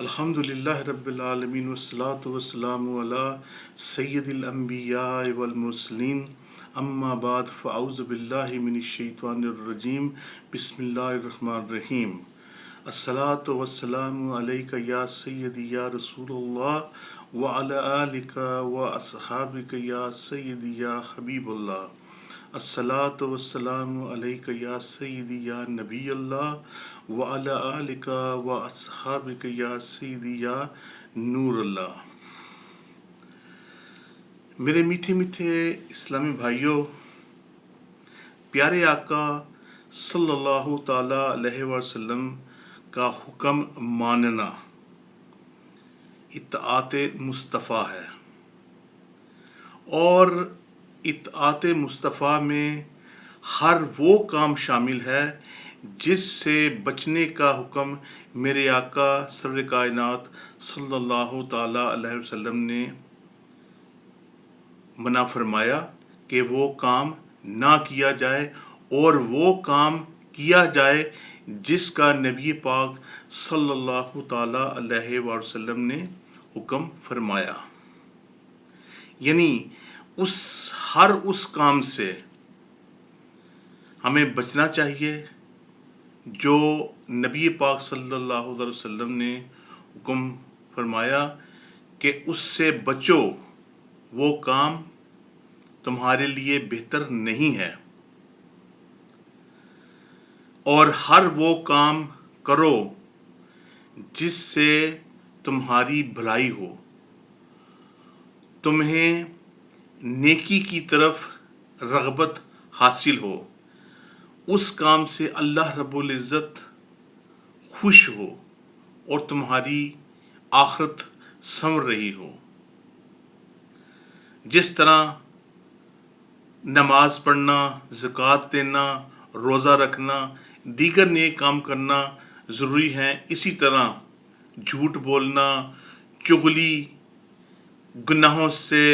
الحمدللہ رب العالمین والصلاة والسلام علی سید الانبیاء والمرسلین اما بعد فاعوذ باللہ من الشیطان الرجیم بسم اللہ الرحمن الرحیم الصلاة والسلام علیک یا سیدی یا رسول اللہ وعلی آلک واصحابک یا سیدی یا حبیب اللہ الصلاة والسلام علیک یا سیدی یا نبی اللہ وعلی آلک واصحابک یا سیدی یا نور اللہ۔ میرے میٹھے میٹھے اسلامی بھائیوں، پیارے آقا صلی اللہ تعالیٰ علیہ وسلم کا حکم ماننا اطاعت مصطفیٰ ہے، اور اطاعت مصطفیٰ میں ہر وہ کام شامل ہے جس سے بچنے کا حکم میرے آقا سرور کائنات صلی اللہ تعالیٰ علیہ وسلم نے منع فرمایا کہ وہ کام نہ کیا جائے، اور وہ کام کیا جائے جس کا نبی پاک صلی اللہ تعالیٰ علیہ وسلم نے حکم فرمایا۔ یعنی ہر اس کام سے ہمیں بچنا چاہیے جو نبی پاک صلی اللہ علیہ وسلم نے حکم فرمایا کہ اس سے بچو، وہ کام تمہارے لیے بہتر نہیں ہے، اور ہر وہ کام کرو جس سے تمہاری بھلائی ہو، تمہیں نیکی کی طرف رغبت حاصل ہو، اس کام سے اللہ رب العزت خوش ہو اور تمہاری آخرت سنور رہی ہو۔ جس طرح نماز پڑھنا، زکوٰۃ دینا، روزہ رکھنا، دیگر نیک کام کرنا ضروری ہیں، اسی طرح جھوٹ بولنا، چغلی، گناہوں سے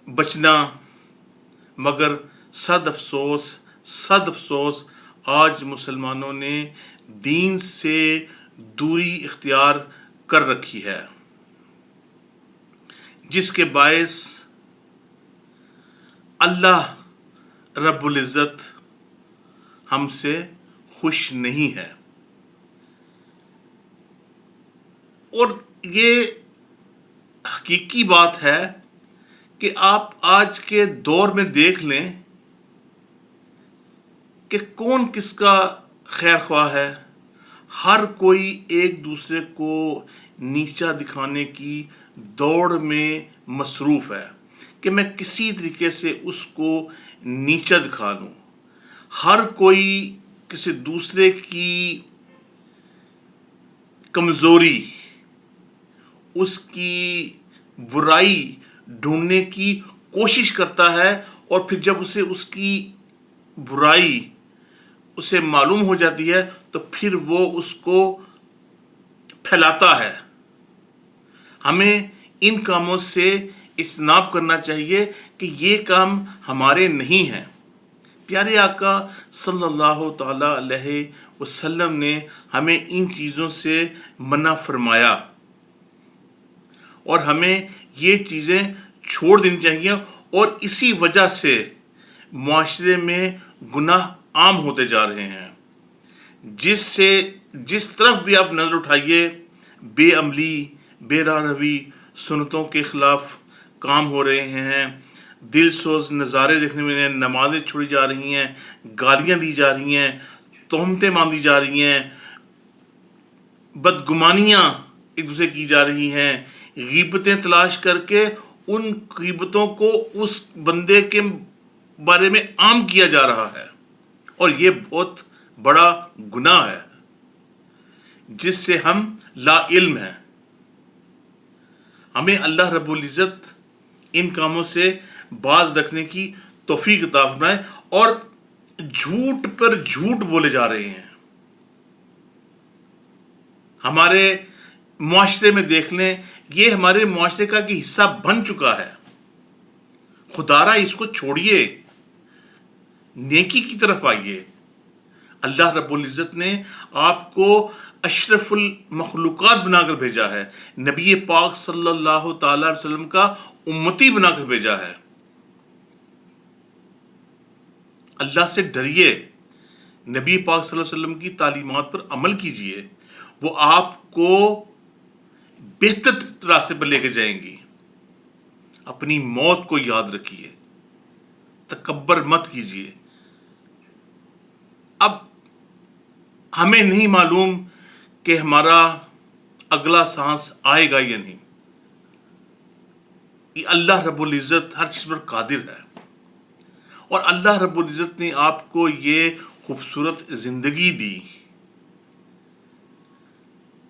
بچنا، مگر صد افسوس آج مسلمانوں نے دین سے دوری اختیار کر رکھی ہے، جس کے باعث اللہ رب العزت ہم سے خوش نہیں ہے۔ اور یہ حقیقی بات ہے کہ آپ آج کے دور میں دیکھ لیں کہ کون کس کا خیر خواہ ہے۔ ہر کوئی ایک دوسرے کو نیچا دکھانے کی دوڑ میں مصروف ہے کہ میں کسی طریقے سے اس کو نیچا دکھا دوں۔ ہر کوئی کسی دوسرے کی کمزوری، اس کی برائی ڈھونڈنے کی کوشش کرتا ہے، اور پھر جب اسے اس کی برائی اسے معلوم ہو جاتی ہے تو پھر وہ اس کو پھیلاتا ہے۔ ہمیں ان کاموں سے اجتناب کرنا چاہیے کہ یہ کام ہمارے نہیں ہیں۔ پیارے آقا صلی اللہ تعالیٰ علیہ وسلم نے ہمیں ان چیزوں سے منع فرمایا، اور ہمیں یہ چیزیں چھوڑ دینی چاہیے، اور اسی وجہ سے معاشرے میں گناہ عام ہوتے جا رہے ہیں۔ جس طرف بھی آپ نظر اٹھائیے، بے عملی، بے راہ روی، سنتوں کے خلاف کام ہو رہے ہیں، دل سوز نظارے دیکھنے میں، نمازیں چھوڑی جا رہی ہیں، گالیاں دی جا رہی ہیں، تہمتیں باندھی جا رہی ہیں، بدگمانیاں ایک دوسرے کی جا رہی ہیں، غیبتیں تلاش کر کے ان غیبتوں کو اس بندے کے بارے میں عام کیا جا رہا ہے، اور یہ بہت بڑا گناہ ہے جس سے ہم لا علم ہیں۔ ہمیں اللہ رب العزت ان کاموں سے باز رکھنے کی توفیق عطا فرمائے، اور جھوٹ پر جھوٹ بولے جا رہے ہیں۔ ہمارے معاشرے میں دیکھ لیں، یہ ہمارے معاشرے کا کہ حصہ بن چکا ہے۔ خدا را اس کو چھوڑیے، نیکی کی طرف آئیے۔ اللہ رب العزت نے آپ کو اشرف المخلوقات بنا کر بھیجا ہے، نبی پاک صلی اللہ تعالی علیہ وسلم کا امتی بنا کر بھیجا ہے۔ اللہ سے ڈریے، نبی پاک صلی اللہ علیہ وسلم کی تعلیمات پر عمل کیجئے، وہ آپ کو بہتر راستے پر لے کے جائیں گی۔ اپنی موت کو یاد رکھیے، تکبر مت کیجئے۔ اب ہمیں نہیں معلوم کہ ہمارا اگلا سانس آئے گا یا نہیں، یہ اللہ رب العزت ہر چیز پر قادر ہے، اور اللہ رب العزت نے آپ کو یہ خوبصورت زندگی دی،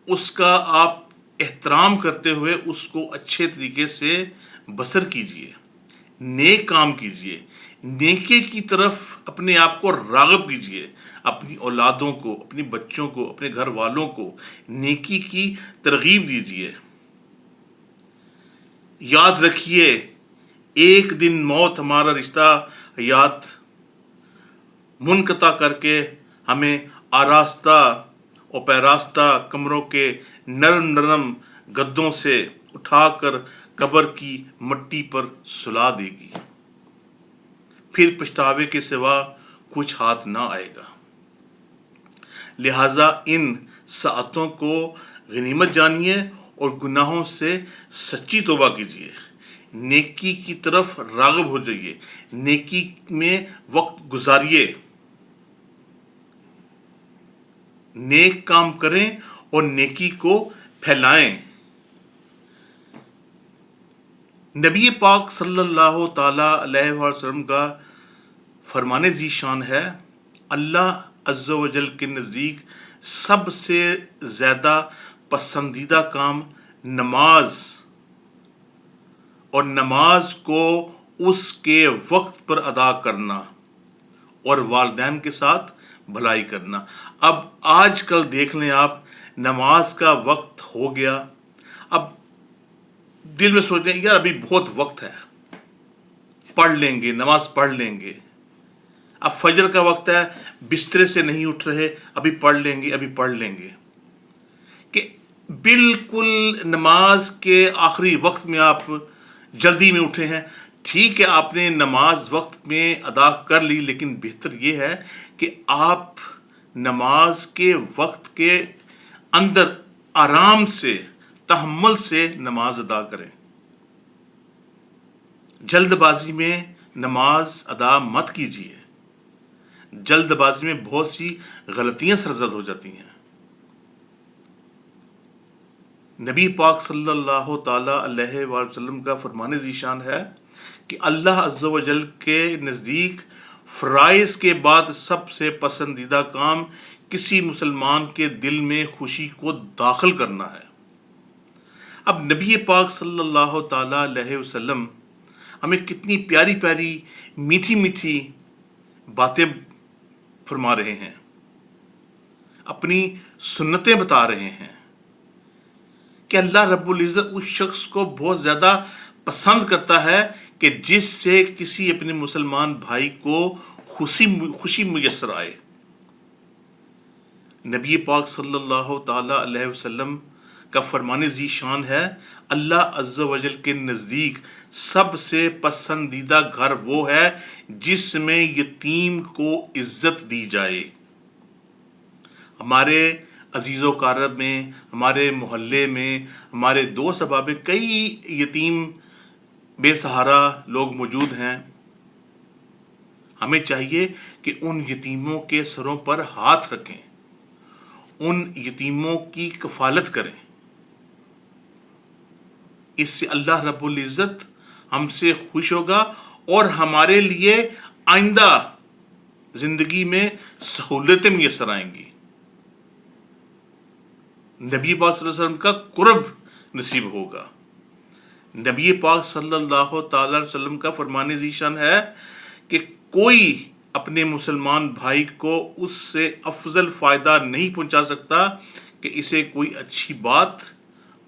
اس کا آپ احترام کرتے ہوئے اس کو اچھے طریقے سے بسر کیجئے، نیک کام کیجئے، نیکی کی طرف اپنے آپ کو راغب کیجئے، اپنی اولادوں کو، اپنی بچوں کو، اپنے گھر والوں کو نیکی کی ترغیب دیجئے۔ یاد رکھیے، ایک دن موت ہمارا رشتہ حیات منقطع کر کے ہمیں آراستہ اور پیراستہ کمروں کے نرم نرم گدوں سے اٹھا کر قبر کی مٹی پر سلا دے گی، پھر پچھتاوے کے سوا کچھ ہاتھ نہ آئے گا۔ لہٰذا ان ساعتوں کو غنیمت جانیے اور گناہوں سے سچی توبہ کیجیے، نیکی کی طرف راغب ہو جائیے، نیکی میں وقت گزاریے، نیک کام کریں اور نیکی کو پھیلائیں۔ نبی پاک صلی اللہ تعالی علیہ وسلم کا فرمان ذی شان ہے، اللہ عز و جل کے نزدیک سب سے زیادہ پسندیدہ کام نماز، اور نماز کو اس کے وقت پر ادا کرنا، اور والدین کے ساتھ بھلائی کرنا۔ اب آج کل دیکھ لیں آپ، نماز کا وقت ہو گیا، اب دل میں سوچتے ہیں یار ابھی بہت وقت ہے، پڑھ لیں گے، نماز پڑھ لیں گے۔ اب فجر کا وقت ہے، بسترے سے نہیں اٹھ رہے، ابھی پڑھ لیں گے، ابھی پڑھ لیں گے، کہ بالکل نماز کے آخری وقت میں آپ جلدی میں اٹھے ہیں۔ ٹھیک ہے، آپ نے نماز وقت میں ادا کر لی، لیکن بہتر یہ ہے کہ آپ نماز کے وقت کے اندر آرام سے، تحمل سے نماز ادا کریں۔ جلد بازی میں نماز ادا مت کیجیے، جلد بازی میں بہت سی غلطیاں سرزد ہو جاتی ہیں۔ نبی پاک صلی اللہ تعالی علیہ وآلہ وسلم کا فرمان ذی شان ہے کہ اللہ عز و جل کے نزدیک فرائض کے بعد سب سے پسندیدہ کام کسی مسلمان کے دل میں خوشی کو داخل کرنا ہے۔ اب نبی پاک صلی اللہ تعالی علیہ وسلم ہمیں کتنی پیاری پیاری میٹھی میٹھی باتیں فرما رہے ہیں، اپنی سنتیں بتا رہے ہیں کہ اللہ رب العزت اس شخص کو بہت زیادہ پسند کرتا ہے کہ جس سے کسی اپنے مسلمان بھائی کو خوشی میسر آئے۔ نبی پاک صلی اللہ تعالی علیہ وسلم کا فرمان ذی شان ہے، اللہ عز و جل کے نزدیک سب سے پسندیدہ گھر وہ ہے جس میں یتیم کو عزت دی جائے۔ ہمارے عزیز و اقارب میں، ہمارے محلے میں، ہمارے دوست احباب میں کئی یتیم بے سہارا لوگ موجود ہیں۔ ہمیں چاہیے کہ ان یتیموں کے سروں پر ہاتھ رکھیں، ان یتیموں کی کفالت کریں۔ اس سے اللہ رب العزت ہم سے خوش ہوگا اور ہمارے لیے آئندہ زندگی میں سہولتیں میسر آئیں گی، نبی پاک صلی اللہ علیہ وسلم کا قرب نصیب ہوگا۔ نبی پاک صلی اللہ تعالی علیہ وسلم کا فرمان ذی شان ہے کہ کوئی اپنے مسلمان بھائی کو اس سے افضل فائدہ نہیں پہنچا سکتا کہ اسے کوئی اچھی بات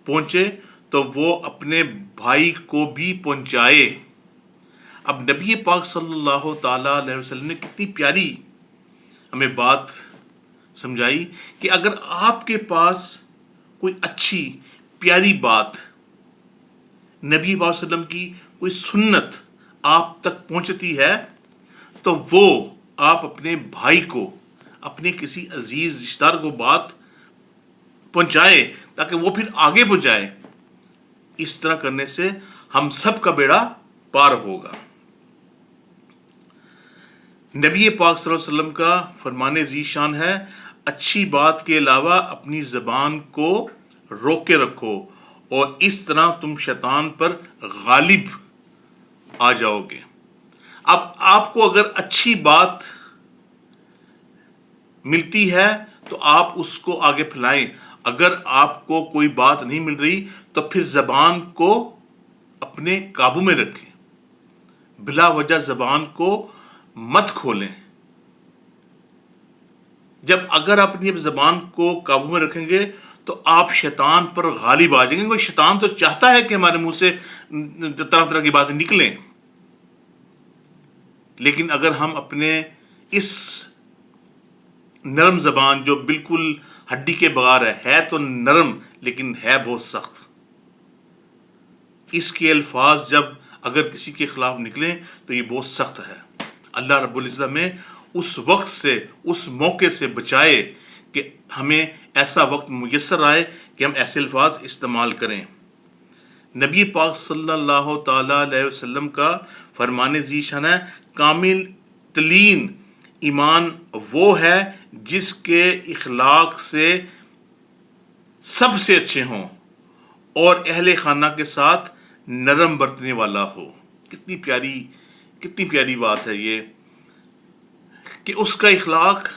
پہنچے تو وہ اپنے بھائی کو بھی پہنچائے۔ اب نبی پاک صلی اللہ تعالی علیہ وسلم نے کتنی پیاری ہمیں بات سمجھائی کہ اگر آپ کے پاس کوئی اچھی پیاری بات، نبی پاک صلی اللہ علیہ وسلم کی کوئی سنت آپ تک پہنچتی ہے، تو وہ آپ اپنے بھائی کو، اپنے کسی عزیز رشتہ دار کو بات پہنچائے تاکہ وہ پھر آگے پہنچائے. اس طرح کرنے سے ہم سب کا بیڑا پار ہوگا. نبی پاک صلی اللہ علیہ وسلم کا فرمان ذی شان ہے، اچھی بات کے علاوہ اپنی زبان کو روک کے رکھو، اور اس طرح تم شیطان پر غالب آ جاؤ گے. اب آپ کو اگر اچھی بات ملتی ہے تو آپ اس کو آگے پھیلائیں. اگر آپ کو کوئی بات نہیں مل رہی تو پھر زبان کو اپنے قابو میں رکھیں، بلا وجہ زبان کو مت کھولیں. جب اگر آپ اپنی زبان کو قابو میں رکھیں گے تو آپ شیطان پر غالب آ جائیں گے. کوئی شیطان تو چاہتا ہے کہ ہمارے منہ سے طرح طرح کی باتیں نکلیں، لیکن اگر ہم اپنے اس نرم زبان جو بالکل ہڈی کے بغیر ہے تو نرم لیکن ہے بہت سخت، اس کے الفاظ جب اگر کسی کے خلاف نکلیں تو یہ بہت سخت ہے. اللہ رب العزت میں اس وقت سے، اس موقع سے بچائے کہ ہمیں ایسا وقت میسر آئے کہ ہم ایسے الفاظ استعمال کریں. نبی پاک صلی اللہ تعالی علیہ وسلم کا فرمان ذی شان ہے، کامل ترین ایمان وہ ہے جس کے اخلاق سے سب سے اچھے ہوں اور اہل خانہ کے ساتھ نرم برتنے والا ہو. کتنی پیاری بات ہے یہ کہ اس کا اخلاق،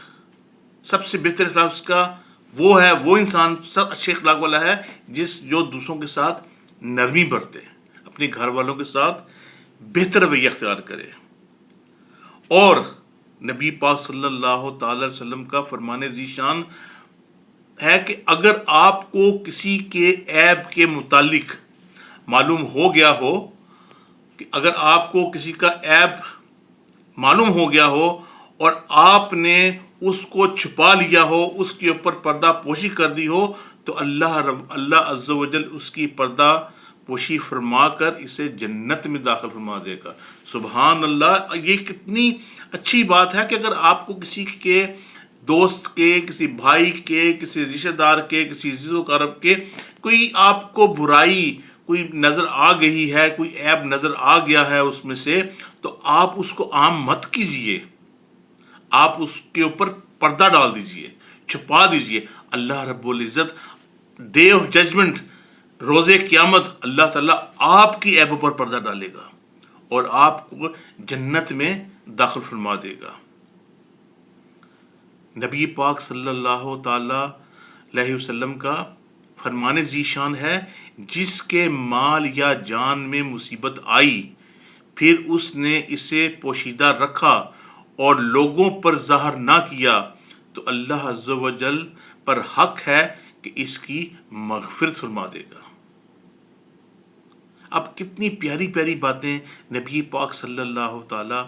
سب سے بہتر اخلاق اس کا وہ ہے، وہ انسان سب اچھے اخلاق والا ہے جو دوسروں کے ساتھ نرمی برتے، اپنے گھر والوں کے ساتھ بہتر رویہ اختیار کرے. اور نبی پاک صلی اللہ تعالی علیہ وسلم کا فرمان ذی شان ہے کہ اگر آپ کو کسی کے عیب کے متعلق معلوم ہو گیا ہو، کہ اگر آپ کو کسی کا عیب معلوم ہو گیا ہو اور آپ نے اس کو چھپا لیا ہو، اس کے اوپر پردہ پوشی کر دی ہو، تو اللہ عز و جل اس کی پردہ پوشی فرما کر اسے جنت میں داخل فرما دے گا. سبحان اللہ. یہ کتنی اچھی بات ہے کہ اگر آپ کو کسی کے دوست کے، کسی بھائی کے، کسی رشتہ دار کے، کسی عزیز و اقارب کے کوئی آپ کو برائی کوئی نظر آ گئی ہے، کوئی عیب نظر آ گیا ہے اس میں سے، تو آپ اس کو عام مت کیجئے، آپ اس کے اوپر پردہ ڈال دیجئے، چھپا دیجئے. اللہ رب العزت ڈے آف ججمنٹ، روز قیامت، اللہ تعالیٰ آپ کی عیبوں پر پردہ ڈالے گا اور آپ کو جنت میں داخل فرما دے گا. نبی پاک صلی اللہ تعالی علیہ وسلم کا فرمان ذی شان ہے، جس کے مال یا جان میں مصیبت آئی پھر اس نے اسے پوشیدہ رکھا اور لوگوں پر ظاہر نہ کیا، تو اللہ عز و جل پر حق ہے کہ اس کی مغفرت فرما دے گا. اب کتنی پیاری پیاری باتیں نبی پاک صلی اللہ تعالی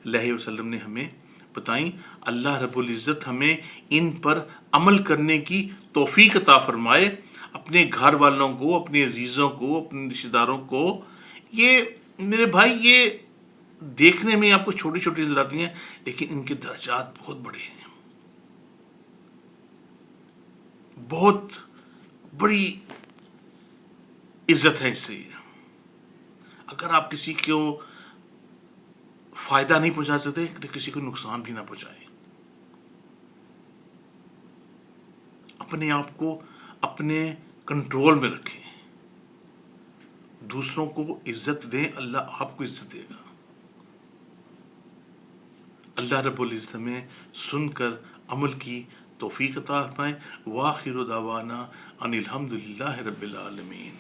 علیہ وسلم نے ہمیں بتائیں. اللہ رب العزت ہمیں ان پر عمل کرنے کی توفیق عطا فرمائے. اپنے گھر والوں کو، اپنے عزیزوں کو، اپنے رشتہ داروں کو، یہ میرے بھائی یہ دیکھنے میں آپ کو چھوٹی چھوٹی نظر آتی ہیں لیکن ان کے درجات بہت بڑے ہیں، بہت بڑی عزت ہے اس سے. اگر آپ کسی کو فائدہ نہیں پہنچا سکتے تو کسی کو نقصان بھی نہ پہنچائیں. اپنے آپ کو اپنے کنٹرول میں رکھیں، دوسروں کو عزت دیں، اللہ آپ کو عزت دے گا. اللہ رب العزت میں سن کر عمل کی توفیق عطا فرمائے. وآخر دعوانا ان الحمد للہ رب العالمین.